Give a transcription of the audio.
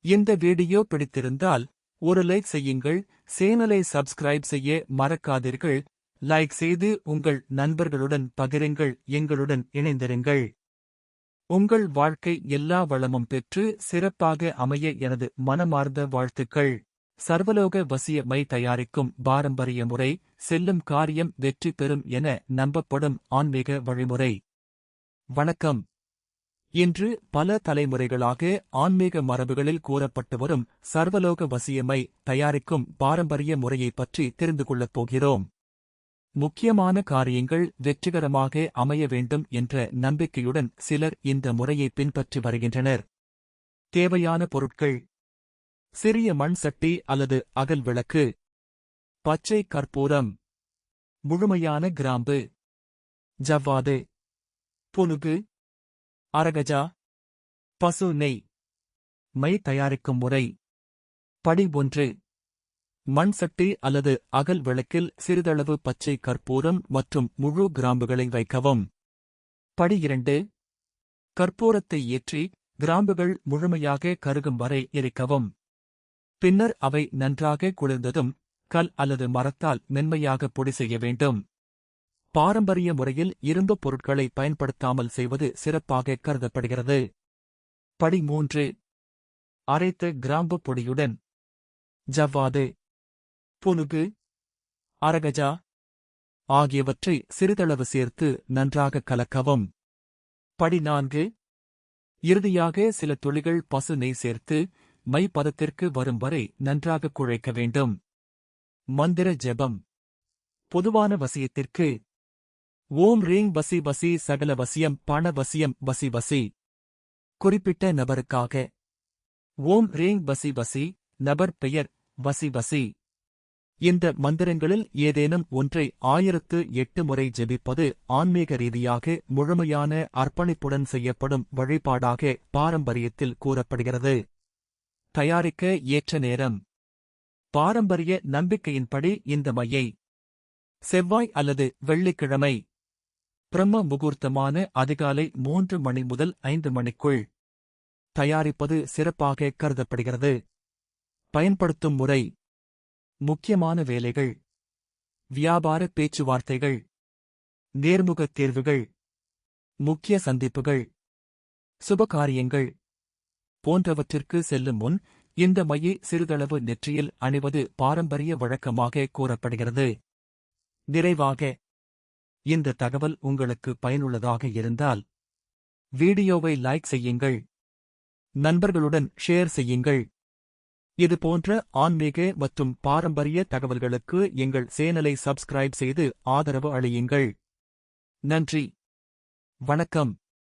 இந்த வீடியோ பிடித்திருந்தால் ஒரு லைக் செய்யுங்கள். சேனலை சப்ஸ்கிரைப் செய்ய மறக்காதீர்கள். லைக் செய்து உங்கள் நண்பர்களுடன் பகிருங்கள். எங்களுடன் இணைந்திருங்கள். உங்கள் வாழ்க்கை எல்லா வளமும் பெற்று சிறப்பாக அமைய எனது மனமார்ந்த வாழ்த்துக்கள். சர்வலோக வசிய மை தயாரிக்கும் பாரம்பரிய முறை செல்லும் காரியம் வெற்றி பெறும் என நம்பப்படும் ஆன்மீக வழிமுறை. வணக்கம். இன்று பல தலைமுறைகளாக ஆன்மீக மரபுகளில் கூறப்பட்டு வரும் சர்வலோக வசியமை தயாரிக்கும் பாரம்பரிய முறையை பற்றி தெரிந்து கொள்ளப் போகிறோம். முக்கியமான காரியங்கள் வெற்றிகரமாக அமைய வேண்டும் என்ற நம்பிக்கையுடன் சிலர் இந்த முறையை பின்பற்றி வருகின்றனர். தேவையான பொருட்கள்: சிறிய மண் சட்டி அல்லது அகல் விளக்கு, பச்சை கற்பூரம், முழுமையான கிராம்பு, ஜவ்வாது, புனுகு, அரகஜா, பசு நெய். மை தயாரிக்கும் முறை. படி 1. மண் சட்டி அல்லது அகல் விளக்கில் சிறிதளவு பச்சை கற்பூரம் மற்றும் முழு கிராம்புகளை வைக்கவும். படி 2. கற்பூரத்தை ஏற்றி கிராம்புகள் முழுமையாக கருகும் வரை எரிக்கவும். பின்னர் அவை நன்றாக குளிர்ந்ததும் கல் அல்லது மரத்தால் மென்மையாக பொடி செய்ய வேண்டும். பாரம்பரிய முறையில் இரும்பு பொருட்களை பயன்படுத்தாமல் செய்வது சிறப்பாக கருதப்படுகிறது. படி 3. அரைத்த கிராம்பு பொடியுடன் ஜவ்வாது, புனுகு, அரகஜா ஆகியவற்றை சிறிதளவு சேர்த்து நன்றாக கலக்கவும். படி 4. இறுதியாக சில துளிகள் பசு நெய் சேர்த்து மை பதத்திற்கு வரும் வரை நன்றாக குழைக்க வேண்டும். மந்திர ஜெபம். பொதுவான வசியத்திற்கு: ஓம் ரீங் வசி வசி சகல வசியம் பண வசியம் வசி வசி. குறிப்பிட்ட நபருக்காக: ஓம் ரீங் வசி வசி, நபர் பெயர் வசி வசி. இந்த மந்திரங்களில் ஏதேனும் ஒன்றை 1008 முறை ஜெபிப்பது ஆன்மீக ரீதியாக முழுமையான அர்ப்பணிப்புடன் செய்யப்படும் வழிபாடாக பாரம்பரியத்தில் கூறப்படுகிறது. தயாரிக்க ஏற்ற நேரம். பாரம்பரிய நம்பிக்கையின்படி இந்த மையை செவ்வாய் அல்லது வெள்ளிக்கிழமை பிரம்ம முகூர்த்தமான அதிகாலை 3 மணி முதல் 5 மணிக்குள் தயாரிப்பது சிறப்பாக கருதப்படுகிறது. பயன்படுத்தும் முறை. முக்கியமான வேலைகள்: வியாபார பேச்சுவார்த்தைகள், நேர்முகத் தேர்வுகள், முக்கிய சந்திப்புகள், சுபகாரியங்கள் போன்றவற்றிற்கு செல்லும் முன் இந்த மையை சிறிதளவு நெற்றியில் அணிவது பாரம்பரிய வழக்கமாக கூறப்படுகிறது. நிறைவாக, இந்த தகவல் உங்களுக்கு பயனுள்ளதாக இருந்தால் வீடியோவை லைக் செய்யுங்கள், நண்பர்களுடன் ஷேர் செய்யுங்கள். இதுபோன்ற ஆன்மீக மற்றும் பாரம்பரிய தகவல்களுக்கு எங்கள் சேனலை சப்ஸ்கிரைப் செய்து ஆதரவு அளியுங்கள். நன்றி. வணக்கம்.